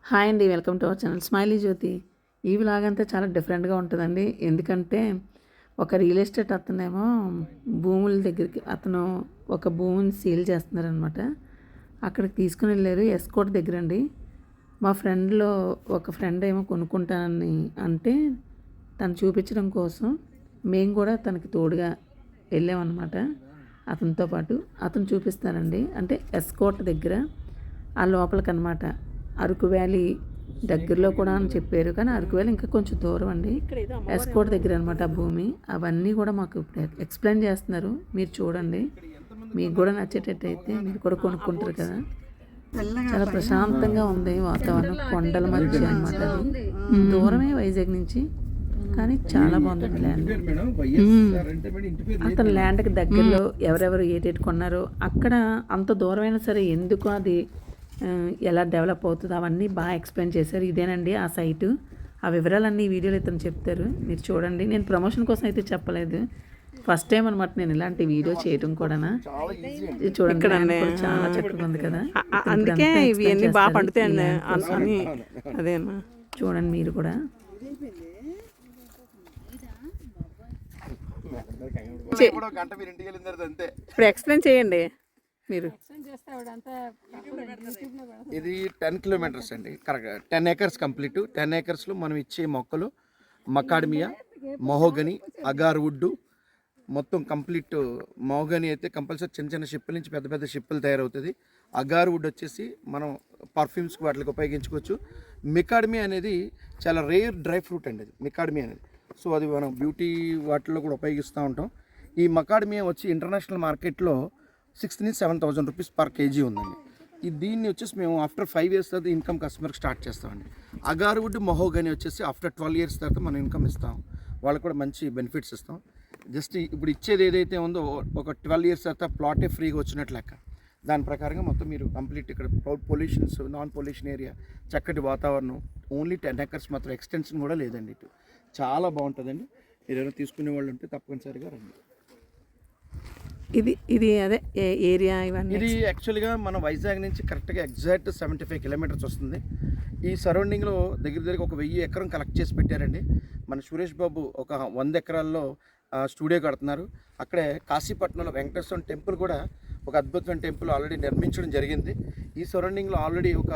Hi అండి, welcome to our channel Smiley Jyoti. ఈ vlog అంతా చాలా డిఫరెంట్గా ఉంటుందండి. ఎందుకంటే ఒక రియల్ ఎస్టేట్ అతనేమో భూముల దగ్గరికి అతను ఒక భూమిని సేల్ చేస్తున్నారనమాట. అక్కడికి తీసుకుని వెళ్ళారు ఎస్కోట్ దగ్గర అండి. మా ఫ్రెండ్లో ఒక ఫ్రెండ్ ఏమో కొనుక్కుంటానని అంటే తను చూపించడం కోసం మేము కూడా తనకి తోడుగా వెళ్ళామన్నమాట. అతనితో పాటు అతను చూపిస్తారండి. అంటే ఎస్కోట్ దగ్గర ఆ లోపలికన్నమాట. అరకు వ్యాలీ దగ్గరలో కూడా అని చెప్పారు, కానీ అరకు వ్యాలీ ఇంకా కొంచెం దూరం అండి. ఎస్కోట్ దగ్గర అనమాట ఆ భూమి. అవన్నీ కూడా మాకు ఎక్స్ప్లెయిన్ చేస్తున్నారు. మీరు చూడండి, మీకు కూడా నచ్చేటట్టయితే మీరు కూడా కొనుక్కుంటారు కదా. చాలా ప్రశాంతంగా ఉంది వాతావరణం, కొండల మధ్య అనమాట. అది దూరమే వైజాగ్ నుంచి, కానీ చాలా బాగుంది ల్యాండ్. అతను ల్యాండ్కి దగ్గరలో ఎవరెవరు ఏటేటి కొన్నారో అక్కడ అంత దూరమైనా సరే ఎందుకు అది ఎలా డెవలప్ అవుతుందో అవన్నీ బాగా ఎక్స్ప్లెయిన్ చేశారు. ఇదేనండి ఆ సైటు. ఆ వివరాలన్నీ ఈ వీడియోలో ఇతను చెప్తారు, మీరు చూడండి. నేను ప్రమోషన్ కోసం అయితే చెప్పలేదు, ఫస్ట్ టైం అనమాట నేను ఇలాంటి వీడియో చేయడం కూడా. చూడండి చాలా చక్కగా ఉంది కదా, అందుకే ఇవన్నీ బాగా పండుతాయి. అదేనా, చూడండి మీరు కూడా. ఇప్పుడు ఎక్స్ప్లెయిన్ చేయండి మీరు. ఇది 10 కిలోమీటర్స్ అండి, కరెక్ట్ 10 ఏకర్స్ కంప్లీట్. 10 ఏకర్స్లో మనం ఇచ్చే మొక్కలు మకాడమియా, మహోగని, అగార్ వుడ్ మొత్తం కంప్లీట్. మహోగని అయితే కంపల్సరీ చిన్న చిన్న షిప్పుల నుంచి పెద్ద పెద్ద షిప్పులు తయారవుతుంది. అగార్ వుడ్ వచ్చేసి మనం పర్ఫ్యూమ్స్కి వాటికి ఉపయోగించుకోవచ్చు. మికాడమియా అనేది చాలా రేర్ డ్రై ఫ్రూట్ అండి, అది మికాడమియా అనేది. సో అది మనం బ్యూటీ వాటిల్లో కూడా ఉపయోగిస్తూ ఉంటాం. ఈ మకాడమియా వచ్చి ఇంటర్నేషనల్ మార్కెట్లో 6,000 నుంచి 7,000 రూపీస్ పర్ కేజీ ఉందండి. దీన్ని వచ్చేసి మేము ఆఫ్టర్ 5 ఇయర్స్ తర్వాత ఇన్కమ్ కస్టమర్కి స్టార్ట్ చేస్తామండి. అగార్వుడ్ మహోగని వచ్చేసి ఆఫ్టర్ 12 ఇయర్స్ తర్వాత మనం ఇన్కమ్ ఇస్తాం, వాళ్ళకి కూడా మంచి బెనిఫిట్స్ ఇస్తాం. జస్ట్ ఇప్పుడు ఇచ్చేది ఏదైతే ఉందో ఒక 12 ఇయర్స్ తర్వాత ప్లాటే ఫ్రీగా వచ్చినట్లు లెక్క. దాని ప్రకారంగా మొత్తం మీరు కంప్లీట్ ఇక్కడ పొల్యూషన్స్, నాన్ పొల్యూషన్ ఏరియా, చక్కటి వాతావరణం, ఓన్లీ 10 ఏకర్స్ మాత్రం, ఎక్స్టెన్షన్ కూడా లేదండి. ఇటు చాలా బాగుంటుందండి. మీరు ఏమైనా తీసుకునే వాళ్ళు ఉంటే తప్పనిసరిగా రండి. ఇది అదే ఏరియా ఇవన్నీ. ఇది యాక్చువల్గా మన వైజాగ్ నుంచి కరెక్ట్గా ఎగ్జాక్ట్ 75 కిలోమీటర్స్ వస్తుంది. ఈ సరౌండింగ్లో దగ్గర దగ్గర ఒక 1000 ఎకరం కలెక్ట్ చేసి పెట్టారండి. మన సురేష్ బాబు ఒక 100 ఎకరాల్లో స్టూడియో కడుతున్నారు. అక్కడే కాశీపట్నంలో వెంకటేశ్వర టెంపుల్ కూడా ఒక అద్భుతమైన టెంపుల్ ఆల్రెడీ నిర్మించడం జరిగింది. ఈ సరౌండింగ్లో ఆల్రెడీ ఒక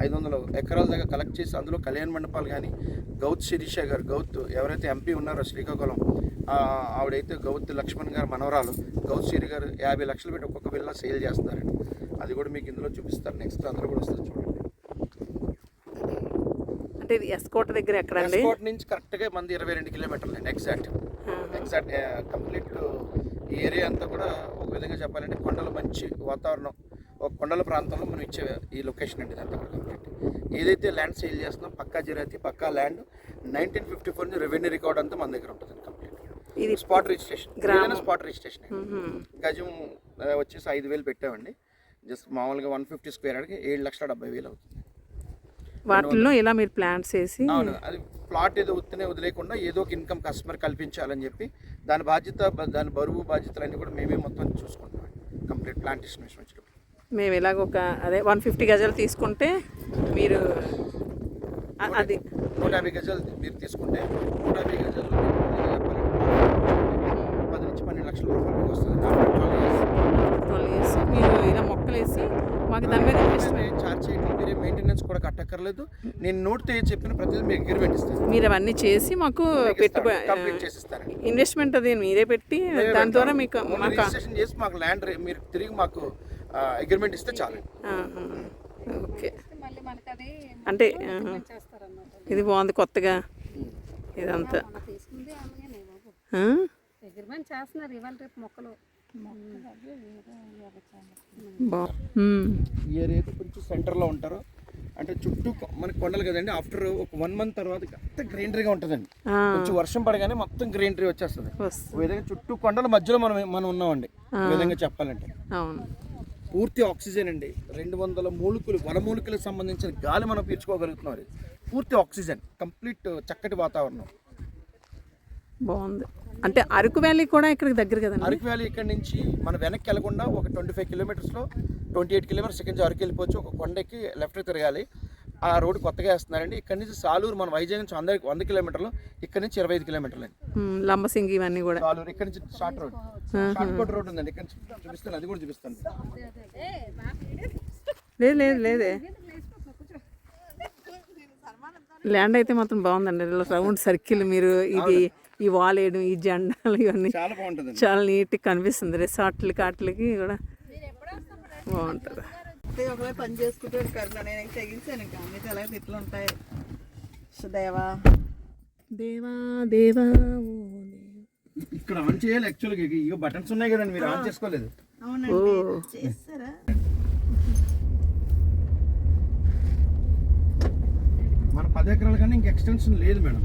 500 ఎకరాల దగ్గర కలెక్ట్ చేసి అందులో కళ్యాణ మండపాలు కానీ, గౌత్ శిరీష గారు, గౌత్ ఎవరైతే ఎంపీ ఉన్నారో శ్రీకాకుళం, ఆవిడైతే గౌత్ లక్ష్మణ్ గారు మనవరాలు గౌత్ శ్రీ గారు 50 లక్షలు పెట్టి ఒక్కొక్క విల్లా సేల్ చేస్తున్నారండి. అది కూడా మీకు ఇందులో చూపిస్తారు. నెక్స్ట్ అందరూ కూడా వస్తారు చూడండి. అంటే ఇది ఎస్కోట్ దగ్గర ఎక్కడ? ఎస్కోట్ నుంచి కరెక్ట్గా మంది 22 కిలోమీటర్లు అండి. ఎగ్జాక్ట్ కంప్లీట్ ఈ ఏరియా అంతా కూడా ఒక విధంగా చెప్పాలంటే కొండల మంచి వాతావరణం, ఒక కొండల ప్రాంతంలో మనం ఇచ్చే ఈ లొకేషన్ అండి. ఇదంతా కూడా కంప్లీట్ ఏదైతే ల్యాండ్ సేల్ చేస్తున్నాం పక్కా జిరాతి, పక్కా ల్యాండ్. 1954 నుంచి రెవెన్యూ రికార్డ్ అంతా మన దగ్గర ఉంటుంది కంప్లీట్. ఇది స్పాట్ రిజిస్ట్రేషన్, స్పాట్ రిజిస్ట్రేషన్. గజం వచ్చేసి 5,000 పెట్టామండి. జస్ట్ మామూలుగా 150 స్క్వేర్ యార్డ్కి 7,70,000 అవుతుంది. వాటిల్లో ఇలా మీరు ప్లాంట్స్ వేసి, అవును, అది ప్లాట్ ఏదో ఉత్తనే వదిలేకుండా ఏదో ఒక ఇన్కమ్ కస్టమర్ కల్పించాలని చెప్పి దాని బాధ్యత, దాని బరువు బాధ్యతలన్నీ కూడా మేమే మొత్తం చూసుకుంటాం. కంప్లీట్ ప్లాంటేషన్ వచ్చినప్పుడు మేము ఇలాగ ఒక అదే 150 గజాలు తీసుకుంటే మీరు అది 150 గజాలు మీరు తీసుకుంటే 150 గజాలు 10 నుంచి 12 లక్షల రూపాయలు వస్తుంది. 12 ఇయర్స్ మీరు ఇలా మొక్కలు వేసి మాకు దాని మీద ఇన్వెస్ట్మెంట్ చార్జ్ చేయండి. మీరే మెయింటెనెన్స్ కూడా కట్టక్కర్లేదు. నేను నోట్తో చెప్పిన ప్రతిదీ మీకు అగ్రిమెంట్ ఇస్తాను. మీరు అవన్నీ చేసి మాకు పెట్టుబడి కంప్లీట్ చేసిస్తారు. ఇన్వెస్ట్మెంట్ అది మీరే పెట్టి దాని ద్వారా మీకు రిజిస్ట్రేషన్ చేసి మాకు ల్యాండ్ మీరు తిరిగి మాకు అగ్రిమెంట్ ఇస్తే చాలు. ఓకే, అంటే ఇది బాగుంది కొత్తగా ఇదంతా. ఈ ఏరియా కొంచెం సెంటర్లో ఉంటారు, అంటే చుట్టూ మనకి కొండలు కదండి. ఆఫ్టర్ ఒక 1 మంత్ తర్వాత అంత గ్రీనరీగా ఉంటుందండి. కొంచెం వర్షం పడగానే మొత్తం గ్రీనరీ వచ్చేస్తుంది. విధంగా చుట్టూ కొండల మధ్యలో మనం ఉన్నామండి. విధంగా చెప్పాలంటే పూర్తి ఆక్సిజన్ అండి. 200 మూలికలు, వనమూలికలకు సంబంధించిన గాలి మనం పీల్చుకోగలుగుతున్నాం. పూర్తి ఆక్సిజన్, కంప్లీట్ చక్కటి వాతావరణం. బాగుంది. అంటే అరకు వ్యాలీ కూడా ఇక్కడికి దగ్గర కదా? అరకు వ్యాలీ ఇక్కడ నుంచి మనం వెనక్కి వెళ్ళకుండా ఒక 25 కిలోమీటర్స్లో 28 కిలోమీటర్స్ సెకండ్ అరకు వెళ్ళిపోవచ్చు. ఒక కొండకి లెఫ్ట్ తిరగాలి. ఆ రోడ్డు కొత్తగా వేస్తున్నారండి. ఇక్కడ నుంచి సాలూరు మన వైజాగ్ నుంచి 100 కిలోమీటర్లు, ఇక్కడ నుంచి 25 కిలోమీటర్లు అండి. లంబసింగి ఇవన్నీ కూడా సాలూరు ఇక్కడ నుంచి short road, short cut road ఉందండి. ఇక్కడ నుంచి చూపిస్తాను, అది కూడా చూపిస్తాను. లేదే ల్యాండ్ అయితే మాత్రం బాగుందండి. రౌండ్ సర్కిల్ మీరు ఇది ఈ వాల్ వేయడం, ఈ జెండాలు ఇవన్నీ చాలా బాగుంటుంది. చాలా నీట్గా కనిపిస్తుంది. రిసార్ట్లకి కాట్లకి కూడా బాగుంటుంది. ఒకవే పని చేసుకుంటే కరుణ నేను తెగించాను. ఇంకా అన్నిటి అలాగే ఇట్లా ఉంటాయి. దేవా దేవా దేవా ఇక్కడ ఆన్ చేయాలి యాక్చువల్గా. ఇక బటన్స్ ఉన్నాయి కదండి, మీరు ఆన్ చేసుకోలేదు. అవునండి, చేస్తారా? మన 10 ఎకరాల కన్నా ఇంక ఎక్స్టెన్షన్ లేదు మేడం.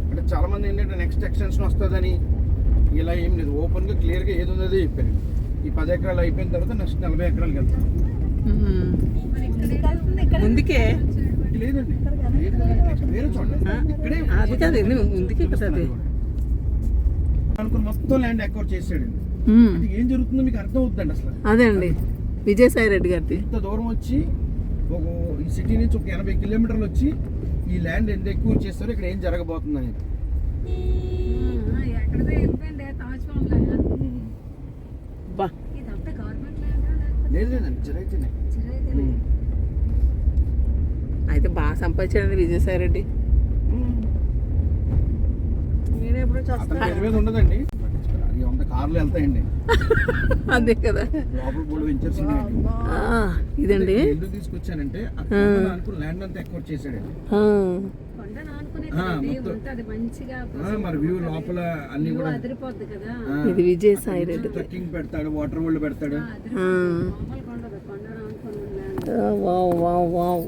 అంటే చాలా మంది ఏంటంటే నెక్స్ట్ ఎక్స్టెన్షన్ వస్తుందని ఇలా ఏం లేదు. ఓపెన్గా క్లియర్గా ఏది ఉన్నదో చెప్పారు. ఈ 10 ఎకరాలు అయిపోయిన తర్వాత నెక్స్ట్ 40 ఎకరాలకు వెళ్తాం. ముందుకే లేదండి, వేరే చూడండి. ఇక్కడే అది కాదు, ముందుకే కదా అది. అనుకుని మొత్తం ల్యాండ్ అక్వైర్ చేసాడు. అది ఏం జరుగుతుందో మీకు అర్థం అవుతుందండి అసలు. అదే అండి విజయసాయి రెడ్డి గారిది. ఇంత దూరం వచ్చి ఒక ఈ సిటీ నుంచి ఒక 80 కిలోమీటర్లు వచ్చి ఈ ల్యాండ్ ఎంత ఎక్కువ చేస్తారో ఇక్కడ ఏం జరగబోతుంది అనేది. బా లేదు లేదండి, జరైతేనే. అయితే బాగా సంపాదించాడండి విజయసాయి రెడ్డి. నేను ఎప్పుడు అతని పేరు మీద ఉండదండి, అది 100 కార్లు వెళ్తాయండి. అదే కదా. లోపల 3 వెంచర్స్ ఉన్నాయండి. ఇదండి ఎందుకు తీసుకొచ్చానంటే అనుకున్న ల్యాండ్ అంతా ఎక్వైర్ చేశాడండి. మరి వ్యూ లోపల అన్ని కూడా ఇది విజయసాయి రెడ్డి. ట్రెక్కింగ్ పెడతాడు, వాటర్ వరల్డ్ పెడతాడు. Wow wow wow.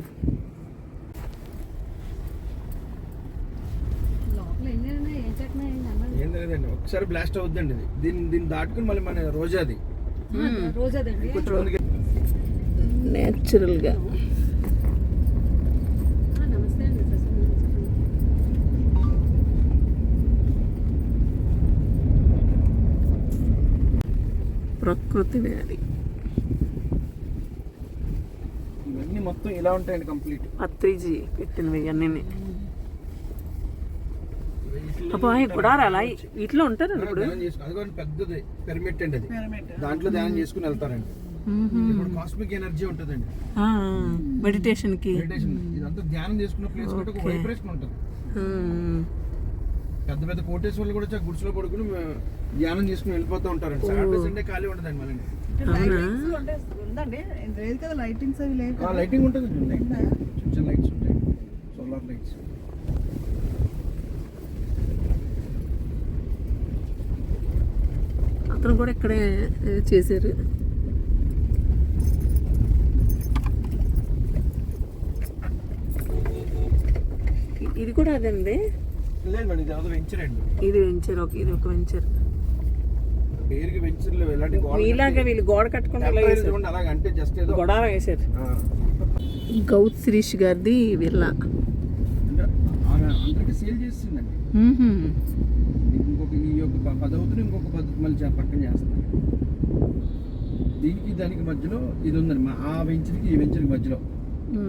ఏం లేదండి, ఒకసారి బ్లాస్ట్ అవుద్దండి ఇది. దీన్ని దాటుకుని మళ్ళీ మన రోజాది కొంచెం ముందుకు నేచురల్గా. ప్రకృతిని అది. ఇవన్నీ మొత్తం ఇలా ఉంటాయండి కంప్లీట్. పత్రిజీ పెట్టినవి అన్నీ. అబ్బా గుడారాలా ఇట్లా ఉంటారండి ఇప్పుడు. ధ్యానం చేసుకుని అది కూడా పెద్దది పిరమిడ్ అండి. అది దాంట్లో ధ్యానం చేసుకుని వెళ్తారండి. ఇప్పుడు కాస్మిక్ ఎనర్జీ ఉంటుందండి మెడిటేషన్ కి. మెడిటేషన్ ఇదంతా ధ్యానం చేసుకున్న ప్లేస్ కూడా ఒక వైబ్రేషన్ ఉంటుంది. పెద్ద పెద్ద కోటేశ్వర్లు కూడా గుడిసెలో పడుకుని ధ్యానం చేసుకుని వెళ్ళిపోతూ ఉంటారండి. సాటర్డే సండే ఖాళీ ఉండదండి మళ్ళీ. ఉందండి, లేదు కదా లైటింగ్స్ అవి లేవు. లైటింగ్ ఉంటుంది, చిన్న చిన్న లైట్స్ ఉంటాయి, సోలార్ లైట్స్. అతను కూడా ఇక్కడే చేశారు. ఇది కూడా అదండి. లేదండి, ఇది వెంచర్ అండి. ఇది వెంచర్, ఇది ఒక వెంచర్. పేరుకి వెంచర్లు ఇలాంటి మీలాగా వీళ్ళు గోడ కట్టుకుంటే అలాగే అంటే జస్ట్ ఏదో గొడార వేశారు. గౌత్ శిరీష్ గారిది విల్లా అందరికి సేల్ చేస్తుందండి. ఇంకొక ఈ యొక్క 10 అవుతుంది, ఇంకొక 10 మళ్ళీ పక్కన చేస్తాను. దీనికి దానికి మధ్యలో ఇది ఉందండి, ఆ వెంచర్కి ఈ వెంచర్కి మధ్యలో.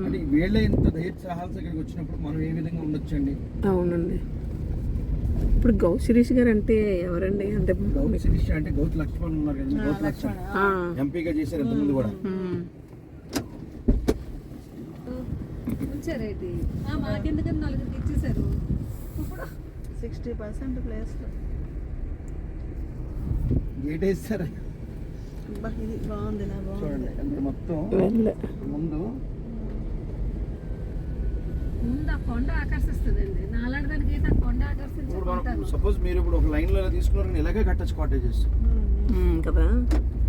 అంటే వీళ్ళ ఇంత ధైర్య సాహసం ఇక్కడికి వచ్చినప్పుడు మనం ఏ విధంగా ఉండొచ్చండి. అవునండి. ఇప్పుడు గౌత్ శిరీష్ గారు అంటే ఎవరండి? అంటే గౌత్ శిరీష్ అంటే గౌత్ లక్ష్మణ్ ఉన్నారు కదా, గౌత్ లక్ష్మణ్ ఎంపీగా చేశారు ఇంతకుముందు కూడా. మాకెందుకని 4 ఇచ్చేసారు. 60% ప్లేస్ గేట్ వేస్తారు. ఇది బాగుంది, నా బాగుంది. చూడండి అంటే మొత్తం ముందు ఆ కొండ ఆకర్షిస్తుందండి. నాలాంటి దానికి అయితే ఆ కొండ ఆకర్షించుకుంటారు. సపోజ్ మీరు ఇప్పుడు ఒక లైన్ లో తీసుకున్నారని ఇలాగే కట్టచ్చు కాటేజెస్ కదా.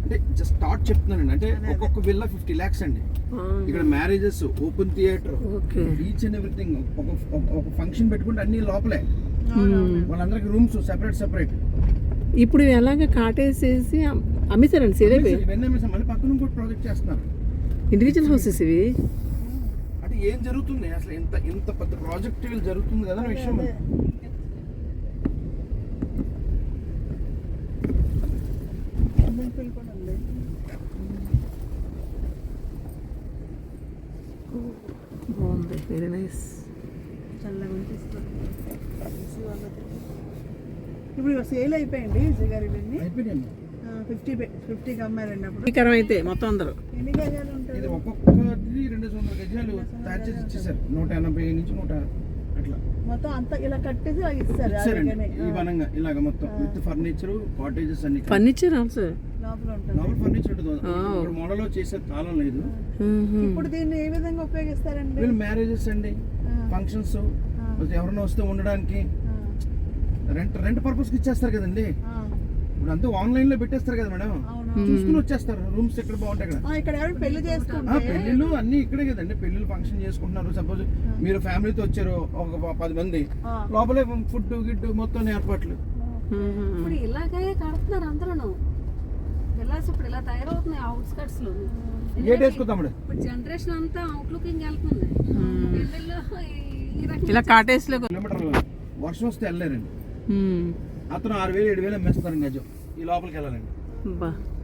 అంటే జస్ట్ స్టార్ట్ చెప్తున్నానండి. అంటే ఒక్కొక్క విల్లా 50 lakhs అండి. ఇక్కడ marriages, open theatre, each and everything. ఒక ఫంక్షన్ పెట్టుకుంటే అన్ని లోపలే, వాళ్ళందరికి రూమ్స్ సెపరేట్. ఇప్పుడు ఎలాగ కాటేసేసి అమ్మేశారండి సేల్ అయిపోయి. ఇవన్నీ అమ్మేసాం, మళ్ళీ పక్కన ఇంకోటి ప్రాజెక్ట్ చేస్తున్నారు. ఇండివిజువల్ హౌసెస్ ఇవి. అంటే ఏం జరుగుతుంది అసలు, ఇంత పెద్ద ప్రాజెక్ట్ జరుగుతుంది కదా విషయం. కూడా ఉంది. బాగుంది, వెరీ నైస్. చల్లగా అనిపిస్తుంది. ఇప్పుడు సేల్ అయిపోయింది విజయ్ గారు ఇవన్నీ అయిపోయింది. 50కి అమ్మారండి అప్పుడు. రుచికరం అయితే మొత్తం అందరూ. ఎన్ని గజాలు ఉంటుంది? ఇది ఒక్కొక్కటి 200 గజాలు తయారు చేసి ఇచ్చేసారు. 180 నుంచి 100 అట్లా మొత్తం అంతా ఇలా కట్టేసి అలా ఇస్తారు. ఇచ్చారండి. అలాగనే. ఈ వనంగా ఇలాగ మొత్తం విత్ ఫర్నిచర్, కాటేజెస్ అన్ని ఫర్నిచర్ ఆల్సో. లోపల ఉంటుంది. లోపల ఫర్నిచర్ ఉంటుంది. ఇప్పుడు మోడల్లో చేసే తాళం లేదు. ఇప్పుడు దీన్ని ఏ విధంగా ఉపయోగిస్తారండి? వీళ్ళు మ్యారేజెస్ అండి, ఫంక్షన్స్, ఎవరైనా వస్తే ఉండడానికి రెంట్ పర్పస్కి ఇచ్చేస్తారు కదండి. ఇప్పుడు అంతా ఆన్లైన్ లో పెట్టేస్తారు కదా మేడం, చూసుకుని వచ్చేస్తారు. రూమ్స్ ఎక్కడ బాగుంటాయి అక్కడ. ఇక్కడ ఎవరు పెళ్లి చేసుకుంటే పెళ్లిళ్ళు అన్ని ఇక్కడే కదండి. పెళ్లిళ్ళు ఫంక్షన్ చేసుకుంటున్నారు. సపోజ్ మీరు ఫ్యామిలీతో వచ్చారు ఒక 10 మంది, లోపలే ఫుడ్ గిడ్డు మొత్తం ఏర్పాట్లు. ఇప్పుడు ఇలాగే కడుతున్నారు అందరూ. విలాస్ ఇప్పుడు ఇలా తయారవుతున్నాయి అవుట్స్కట్స్ లో. గేట్ వేసుకుందాం మేడం. ఇప్పుడు జనరేషన్ అంతా అవుట్లుకింగ్ వెళ్తుంది. పెళ్ళిళ్ళు ఈ రకంగా ఇలా కాటేజ్లో. కిలోమీటర్లు వర్షం వస్తే వెళ్ళారండి. అతను 6,000 7,000 అమ్మేస్తారు గజం. ఈ లోపలికి వెళ్ళాలండి.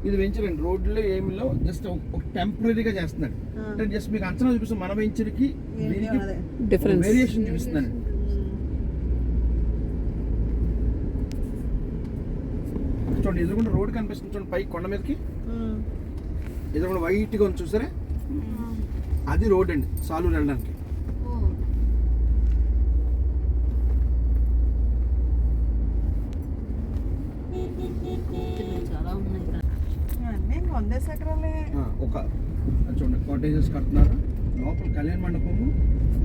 ఇది వెంచరండి, రోడ్లో ఏమిలో జస్ట్ ఒక టెంపరీగా చేస్తున్నాడు. అంటే జస్ట్ మీకు అంచనా చూపిస్తాం, మన వెంచర్కి దీనికి డిఫరెన్స్ వేరియేషన్ చూపిస్తున్నాను. చూడండి ఎదురుకుండా రోడ్ కనిపిస్తుంది చూడండి, పై కొండ మీదకి ఎదురుకుండా వైట్గా ఉంది చూసారా, అది రోడ్ అండి సాలూరు వెళ్ళడానికి. చాలా ఉన్నాయి. అన్నీ 100 ఎకరాలే. ఒక చూడండి కాటేజెస్ కడుతున్నారు. లోపల కళ్యాణ మండపము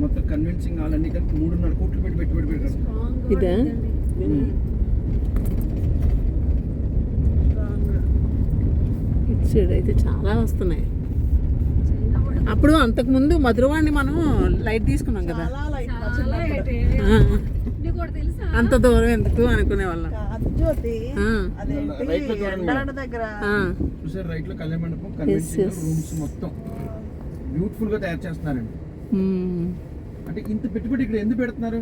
మొత్తం కన్విన్సింగ్ హాల్ కలిపి 3.5 కోట్లు పెట్టుబడి పెట్టారు. ఇదే ఇటు సైడ్ అయితే చాలా వస్తున్నాయి. అప్పుడు అంతకుముందు మధురవాణి మనం లైట్ తీసుకున్నాం కదా, చాలా లైట్ చాలా నీకు కూడా తెలుసా? అంత దూరం ఎందుకు అనుకునే వాళ్ళం. కాదు జ్యోతి, రైట్ లో అదేంటి చూడండి ఎండాడ దగ్గర చూసారు, రైట్ లో కళ్యాణ మండపం కన్విన్సింగ్ రూమ్స్ మొత్తం బ్యూటిఫుల్ గా తయారు చేస్తున్నారండి. అంటే ఇంత పెట్టుబడి ఇక్కడ ఎందుకు పెడుతున్నారు?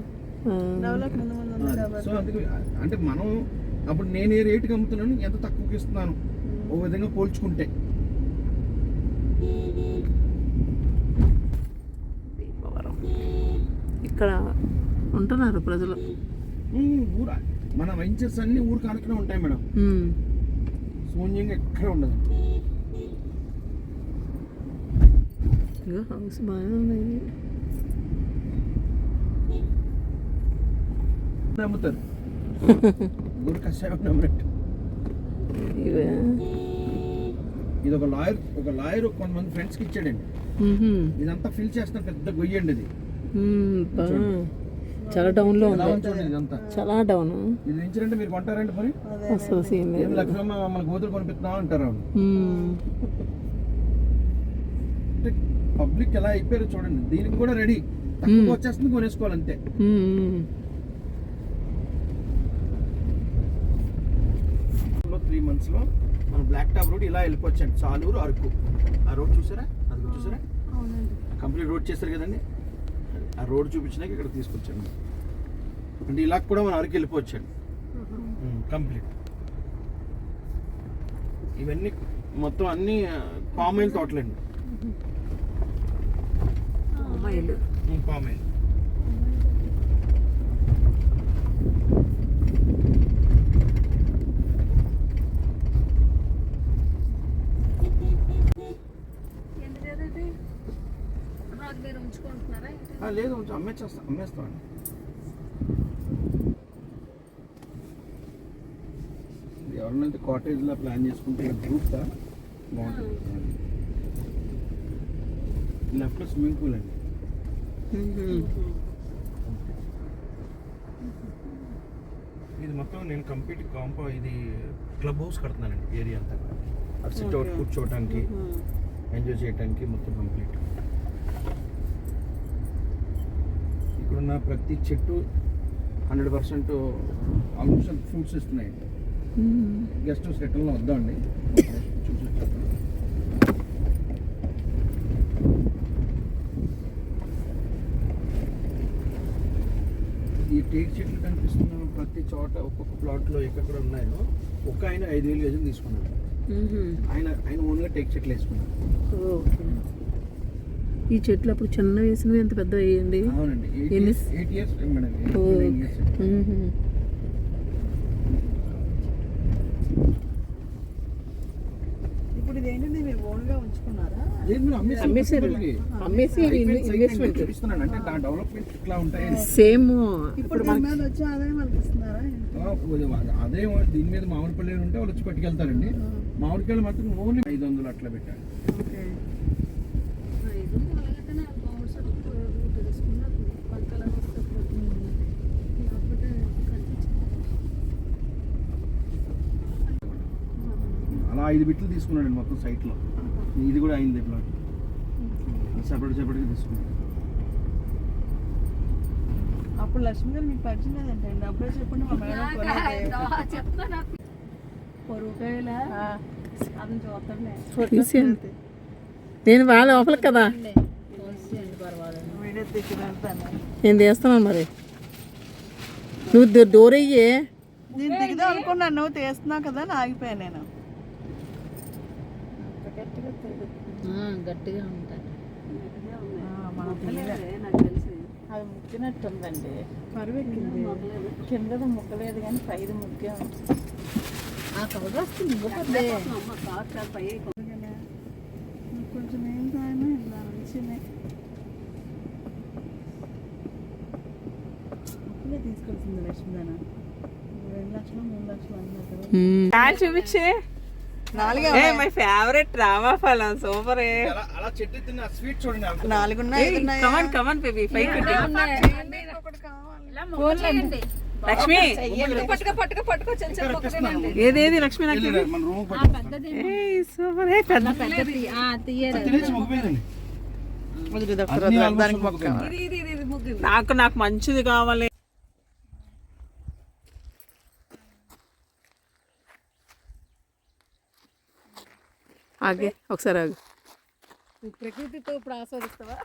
డెవలప్ ముందు ఉంది కాబట్టి. సో అందుకే అంటే మనం అప్పుడు నేను ఏ రేటుకి అమ్ముతున్నాను, ఎంత తక్కువకి ఇస్తున్నాను ఓ విధంగా పోల్చుకుంటే. ఇక్కడ ఉంటున్నారు ప్రజలు. ఊర మన వెంచర్స్ అన్ని ఊరు కానుకనే ఉంటాయి మేడం, శూన్యంగా ఎక్కడ ఉండదు. హౌస్ బాగా ఉన్నాయి. నమ్ముతారు గురు కషాయం నమ్మినట్టు. ఇది ఒక లాయర్ కొంతమంది ఫ్రెండ్స్ కి ఇచ్చాడండి. ఇదంతా ఫిల్ చేస్తాను, పెద్ద గొయ్యండి ఇది. చాలా డౌన్ లో ఉంది, చూడండి ఇదంతా చాలా డౌన్. ఇది ఇన్సిడెంట్ మీరు కొంటారండి పని అసలు సీన్ లేదు. 8 లక్షలు మమ్మల్ని గోతులు కొనిపిస్తున్నాం అంటారు. అంటే పబ్లిక్ ఎలా అయిపోయారు చూడండి. దీనికి కూడా రెడీ, తక్కువ వచ్చేస్తుంది, కొనేసుకోవాలి అంతే. 3 months లో మన బ్లాక్ టాప్ రోడ్ ఇలా వెళ్ళిపోవచ్చండి, సాలూరు అరకు. ఆ రోడ్ చూసారా, అది చూసారా, కంప్లీట్ రోడ్ చేస్తారు కదండి. ఆ రోడ్ చూపించినాక ఇక్కడ తీసుకొచ్చాను. అంటే ఇలా కూడా మనం అరకు వెళ్ళిపోవచ్చండి కంప్లీట్. ఇవన్నీ మొత్తం అన్ని పామాయిల్ తోటలండి. పామాయిల్ లేదు, అమ్మేస్తామండి. ఎవరినైతే కాటేజ్లో ప్లాన్ చేసుకుంటే గ్రూప్గా బాగుంటుంది. లెఫ్ట్లో స్విమ్మింగ్ పూల్ అండి. ఇది మొత్తం నేను కంప్లీట్ ఇది క్లబ్ హౌస్ కడుతున్నానండి. ఏరియా అంతా అది సిట్ అవుట్ కూర్చోవడానికి, ఎంజాయ్ చేయడానికి మొత్తం కంప్లీట్. ఇక్కడున్న ప్రతి చెట్టు 100% ఆల్మోస్ట్ ఫ్రూట్స్ ఇస్తున్నాయి. గెస్ట్ హౌస్ రిటర్న్లో వద్దామండి, చూసి వచ్చేస్తాం. ఈ టేక్ చెట్లు కనిపిస్తున్న ప్రతి చోట ఒక్కొక్క ప్లాట్లో ఎక్కడ ఉన్నాయో ఒక ఆయన 5,000 గజం తీసుకున్నాడు. ఆయన ఓన్గా టేక్ చెట్లు వేసుకున్నాడు. ఈ చెట్లు అప్పుడు చిన్న వేసినవి ఎంత పెద్ద వేయండి. అవునండి, ఎన్ని 8 years మేడం, 8 ఓ. to 9 years. ఇప్పుడు ఇదేంటంటే మీరు ఓన్గా ఉంచుకున్నారా? లేదు మేడం, అమ్మేశారు. అమ్మేసి ఇన్వెస్ట్మెంట్ చూపిస్తున్నాను అంటే దాని డెవలప్మెంట్ ఇట్లా ఉంటాయి. సేమ్ ఇప్పుడు దీని మీద వచ్చే ఆదాయం మనకి ఇస్తున్నారా? అదే దీని మీద మామిడి పళ్ళు ఉంటే వాళ్ళు వచ్చి పట్టుకెళ్తారండి. మామిడికాయలు మాత్రం ఓన్లీ 500 అట్లా పెట్టారు. ఓకే. అలా 5 బిట్లు తీసుకున్నాడండి మొత్తం సైట్లో. ఇది కూడా అయింది ఇట్లా సెపరేట్గా తీసుకున్నాడు. అప్పుడు లక్ష్మి గారు మీకు పరిచయం లేదంటండి, అప్పుడే చెప్పండి మా మేడం పొరుగుకాయలా అతను చూస్తాడులే. తీసేయండి. నేను వాళ్ళ లోపలికి కదా వీడియో దిగుతాను. నేను తీస్తున్నాను మరి. నువ్వు డోర్ అయ్యే. నేను దిగుదాం అనుకున్నాను, నువ్వు తీస్తున్నావు కదా అని ఆగిపోయాను నేను. గట్టిగా ఉంటాయి. నాకు తెలిసి అది ముక్కినట్టుందండి, పరువెక్కింది. కిందది ముక్కలేదు కానీ పైది ముక్కే ఉంటుంది. ఆ కవర్ వస్తుంది అమ్మ కాదు పై కొంచెం ఏం తాగినా ఇలా మంచిగా అప్పుడే తీసుకొచ్చింది లక్ష్మీదాన. 2 లక్షలు 3 లక్షలు అన్నారు. చూపించే 4 మై ఫేవరెట్ రామా ఫలం సూపర్. అలా చెట్టు తిన్న స్వీట్ చూడండి. 4 ఉన్నాయి. కమన్ బేబీ పైకి లక్ష్మి ఏదేది లక్ష్మి నాకు మన రూమ్ సూపర్ నాకు మంచిది కావాలి. ఆగే ఒకసారి ఆగు. ప్రకృతితో ఇప్పుడు ఆస్వాదిస్తావా?